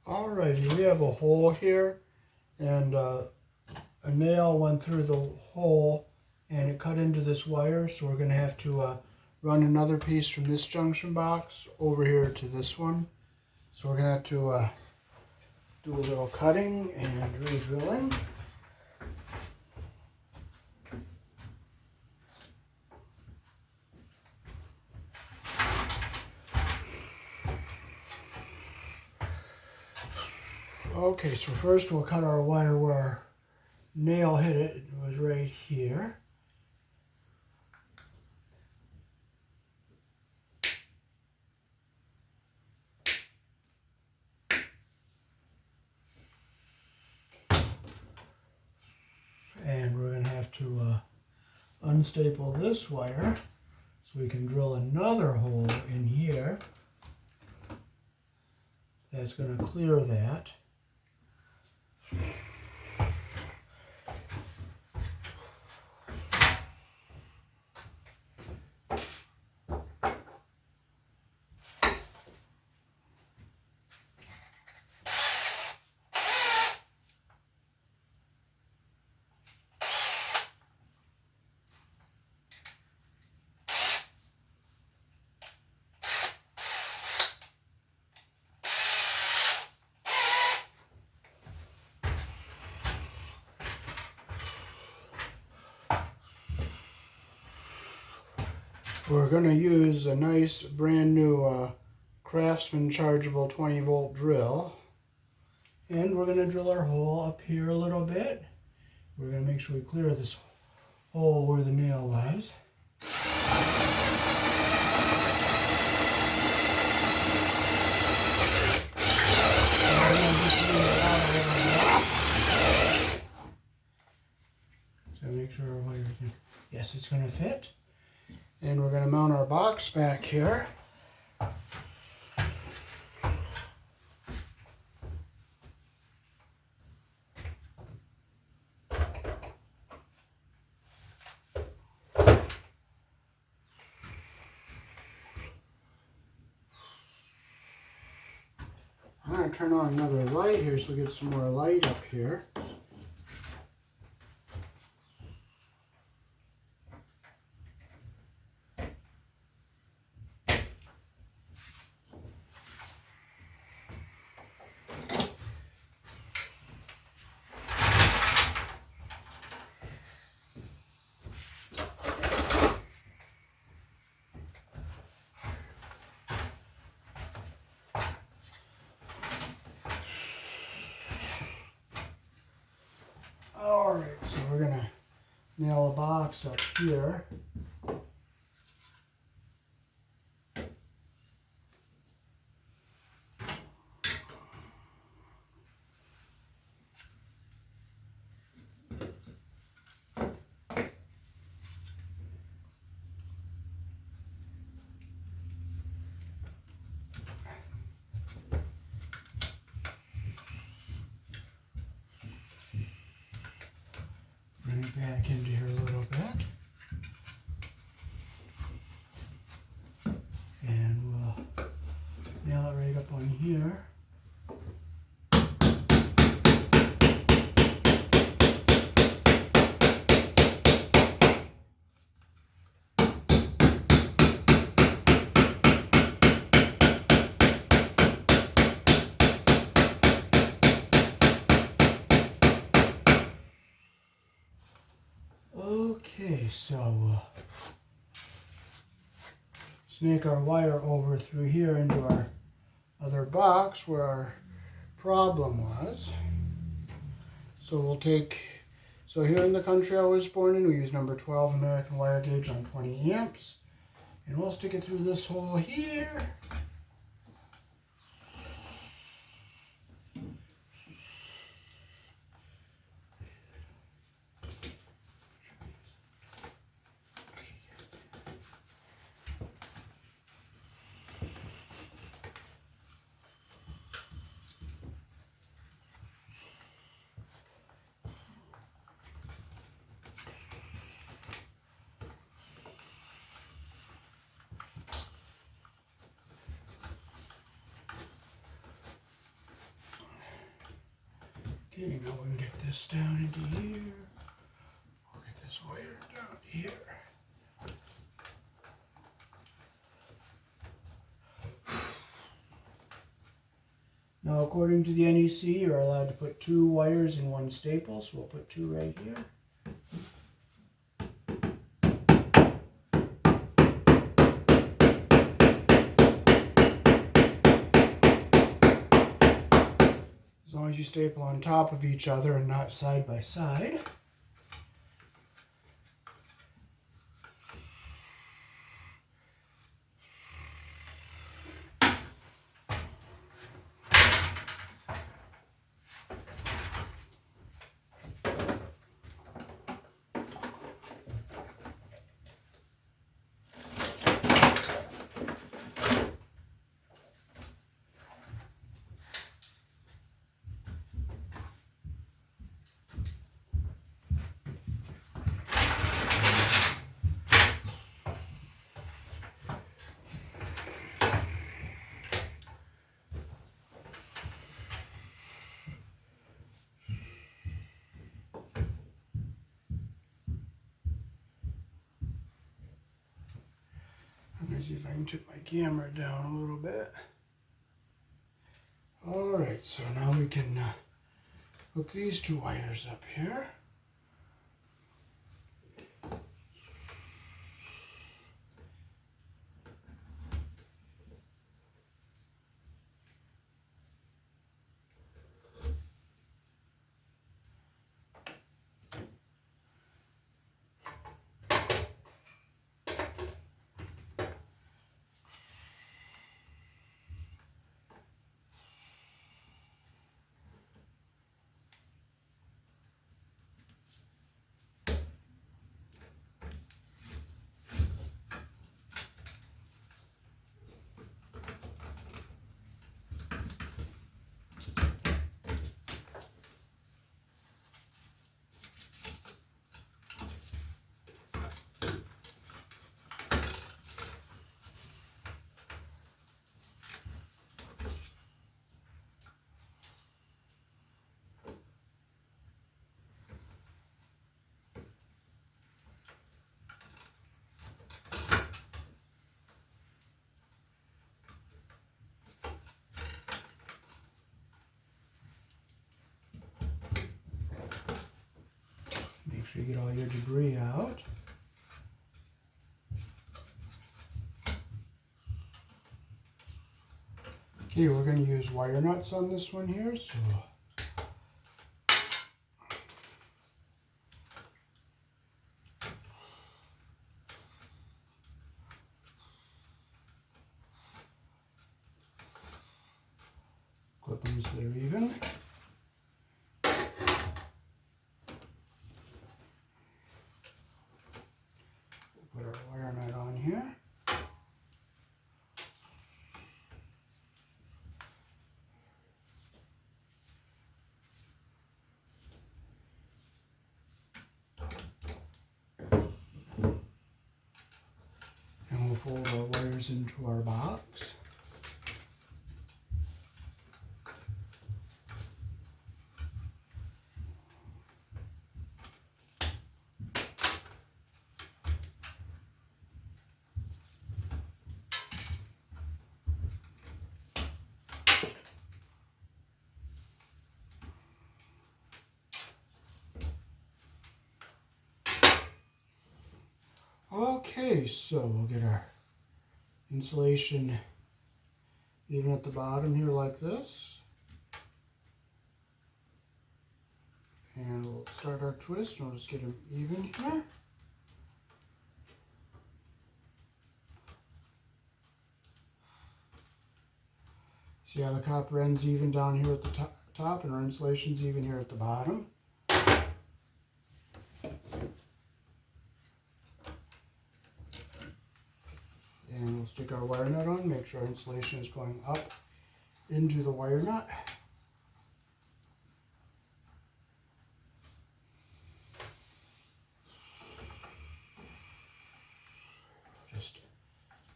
Alrighty, we have a hole here, and a nail went through the hole and it cut into this wire, so we're going to have to run another piece from this junction box over here to this one. So we're going to have to do a little cutting and re-drilling. Okay, so first we'll cut our wire where our nail hit it. It was right here. And we're going to have to unstaple this wire so we can drill another hole in here. That's going to clear that. We're going to use a nice brand new Craftsman chargeable 20-volt drill. And we're going to drill our hole up here a little bit. We're going to make sure we clear this hole where the nail was. So make sure our wire can, yes, it's going to fit. And we're going to mount our box back here. I'm going to turn on another light here so we get some more light up here. Alright, so we're going to nail a box up here. Bring it back into here a little bit. And we'll nail it right up on here. Okay, so snake our wire over through here into our other box where our problem was. So we'll take, so here in the country I was born in, we use number 12 American wire gauge on 20 amps. And we'll stick it through this hole here. Okay, now we can get this down into here. We'll get this wire down here. Now, according to the NEC, you're allowed to put 2 wires in 1 staple, so we'll put 2 right here. As long as you staple on top of each other and not side by side. Let me see if I can tip my camera down a little bit. Alright, so now we can hook these 2 wires up here. Make sure you get all your debris out. Okay, we're going to use wire nuts on this one here, so clip them so they're even. We'll put our wire nut on here. And we'll fold our wires into our box. Okay, so we'll get our insulation even at the bottom here like this. And we'll start our twist and we'll just get them even here. See how the copper end's even down here at the top and our insulation's even here at the bottom. And we'll stick our wire nut on, make sure our insulation is going up into the wire nut. Just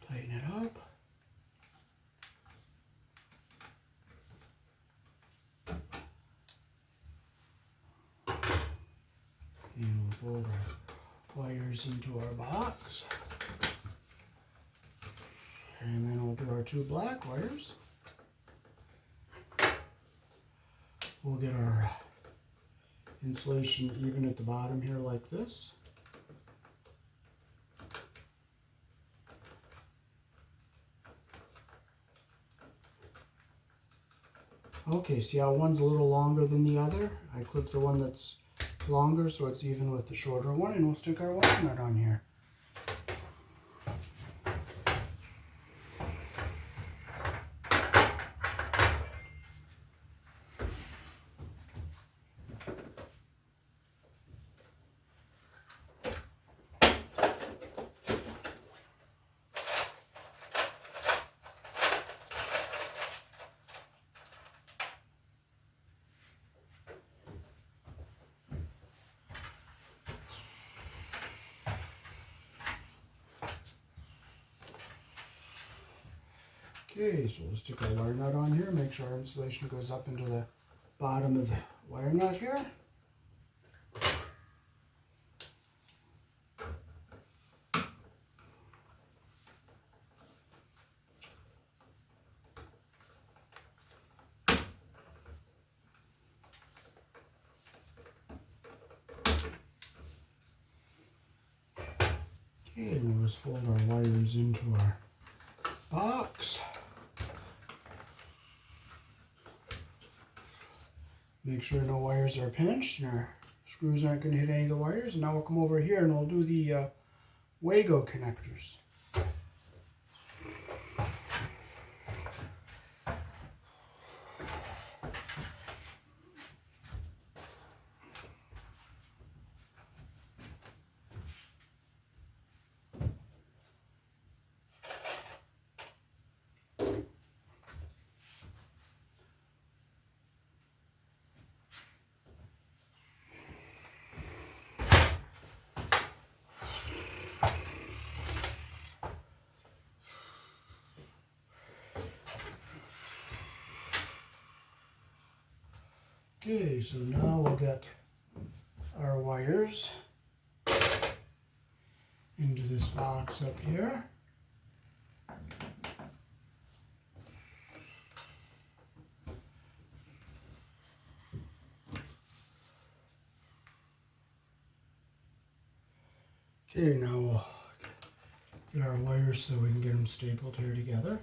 tighten it up. wires into our box. And then we'll do our 2 black wires. We'll get our insulation even at the bottom here like this. Okay, see how one's a little longer than the other? I clipped the one that's longer so it's even with the shorter one, and we'll stick our wire nut on here. Okay, so we'll stick our wire nut on here, make sure our insulation goes up into the bottom of the wire nut here. Okay, we'll just fold our wires into our box. Make sure no wires are pinched and our screws aren't going to hit any of the wires. And now we'll come over here and we'll do the wago connectors. Okay, so now we'll get our wires into this box up here. Okay, now we'll get our wires so we can get them stapled here together.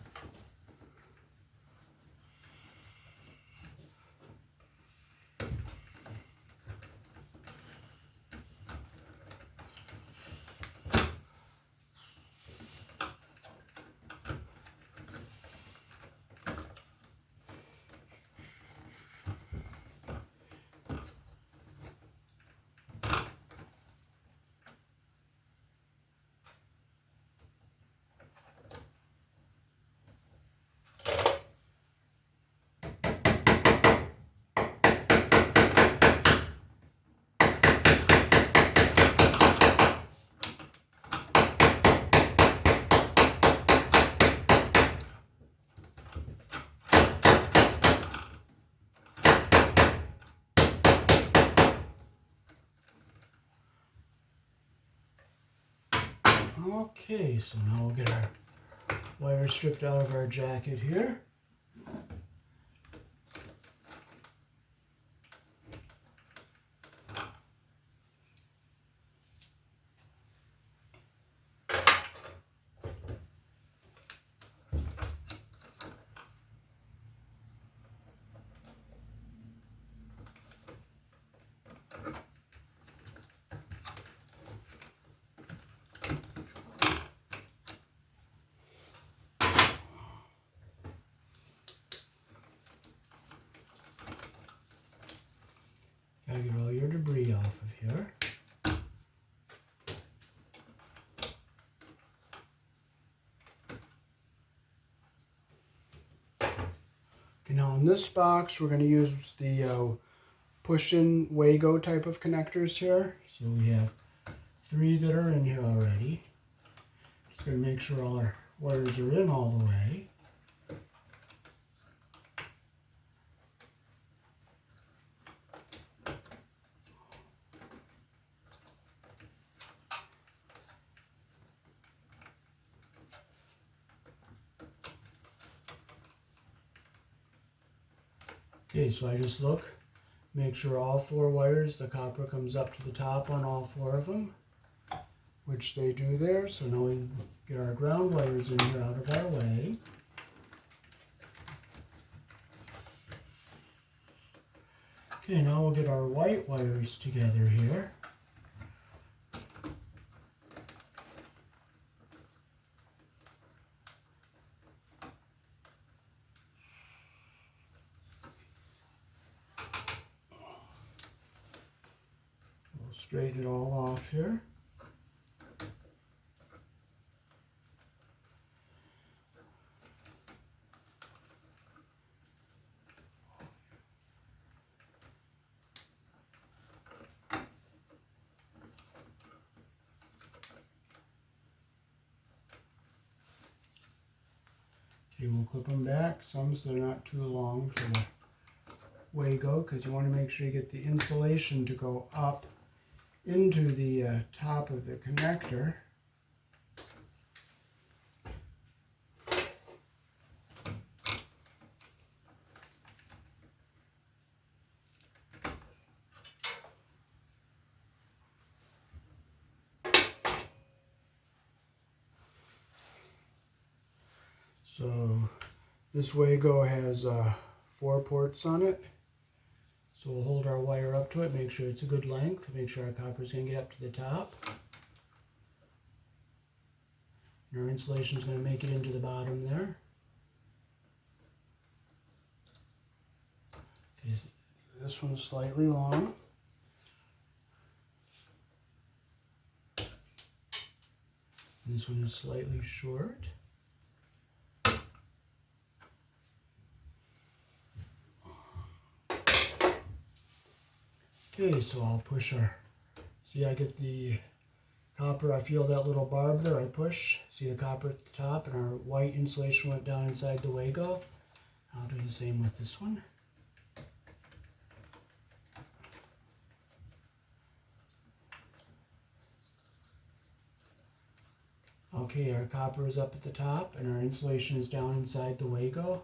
Okay, so now we'll get our wires stripped out of our jacket here. Gotta get all your debris off of here. Okay, now in this box we're going to use the push-in wago type of connectors here. So we have 3 that are in here already. Just going to make sure all our wires are in all the way. Okay, so I just look, make sure all 4 wires, the copper comes up to the top on all 4 of them, which they do there. So now we get our ground wires in here out of our way. Okay, now we'll get our white wires together here. We'll straighten it all off here. Okay, we'll clip them back some so they're not too long for the wago, because you want to make sure you get the insulation to go up into the top of the connector. So this wago has 4 ports on it. So we'll hold our wire up to it, make sure it's a good length, make sure our copper is going to get up to the top. And our insulation is going to make it into the bottom there. Okay, so this one's slightly long. And this one is slightly short. Okay, so I'll push our, see I get the copper, I feel that little barb there, I push, see the copper at the top, and our white insulation went down inside the wago. I'll do the same with this one. Okay, our copper is up at the top and our insulation is down inside the wago.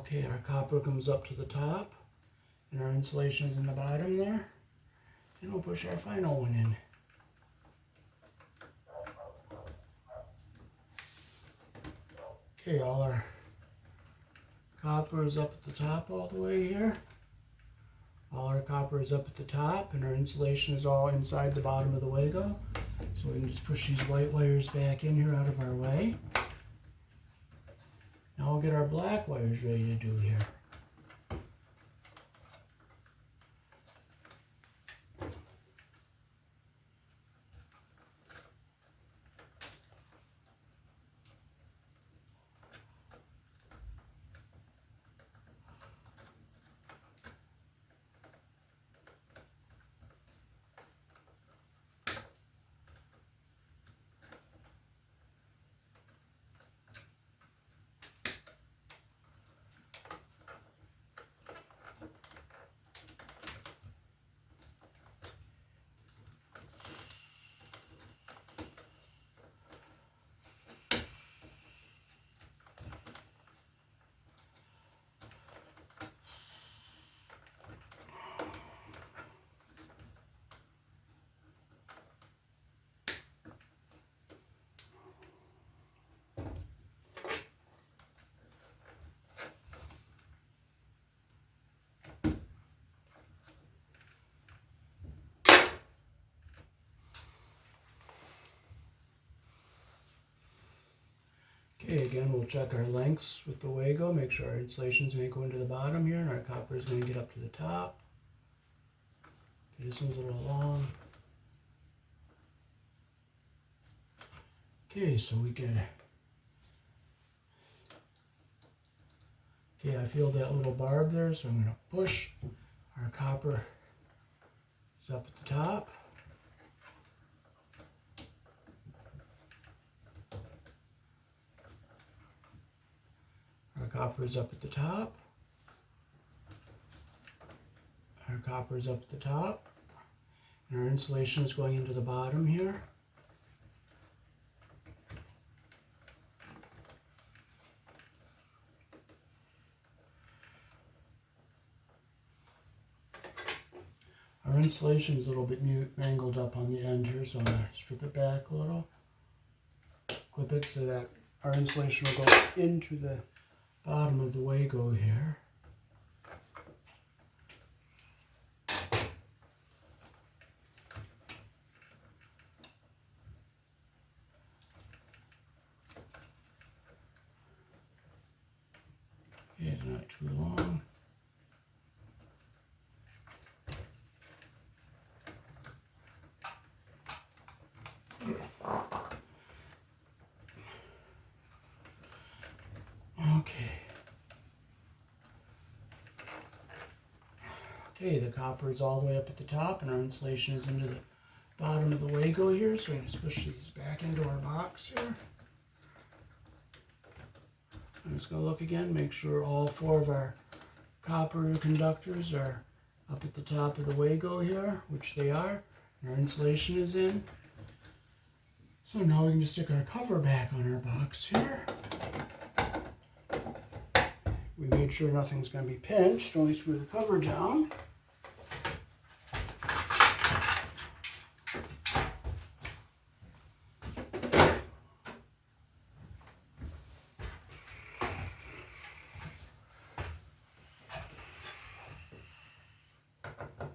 Okay, our copper comes up to the top and our insulation is in the bottom there. And we'll push our final one in. Okay, all our copper is up at the top all the way here. All our copper is up at the top and our insulation is all inside the bottom of the wago. So we can just push these white wires back in here out of our way. Now we'll get our black wires ready to do here. Okay, again, we'll check our lengths with the wago, make sure our insulation's going to go into the bottom here and our copper is going to get up to the top. Okay, this one's a little long. Okay, so we can, okay, I feel that little barb there, so I'm going to push. Our copper is up at the top. copper is up at the top. Our copper is up at the top. And our insulation is going into the bottom here. Our insulation is a little bit mangled up on the end here, so I'm going to strip it back a little. Clip it so that our insulation will go into the bottom of the wago here. Okay, it's not too long. Okay, the copper is all the way up at the top and our insulation is into the bottom of the wago here, so we can just push these back into our box here. I'm just going to look again, make sure all 4 of our copper conductors are up at the top of the wago here, which they are, and our insulation is in. So now we can just stick our cover back on our box here. We made sure nothing's going to be pinched, only screw the cover down.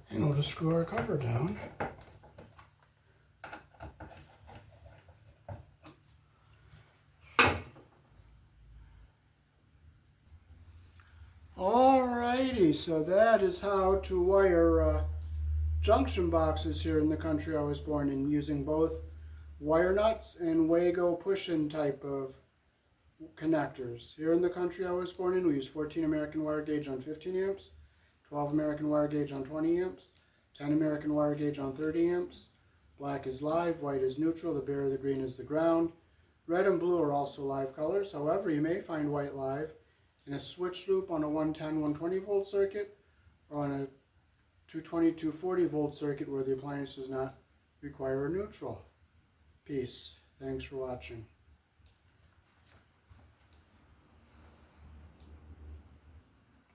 And we'll just screw our cover down. Alrighty, so that is how to wire junction boxes here in the country I was born in, using both wire nuts and wago push-in type of connectors. Here in the country I was born in, we use 14 American wire gauge on 15 amps, 12 American wire gauge on 20 amps, 10 American wire gauge on 30 amps. Black is live, white is neutral, the bare, the green is the ground. Red and blue are also live colors. However, you may find white live in a switch loop on a 110, 120 volt circuit, or on a 220, 240 volt circuit where the appliance does not require a neutral. Peace. Thanks for watching.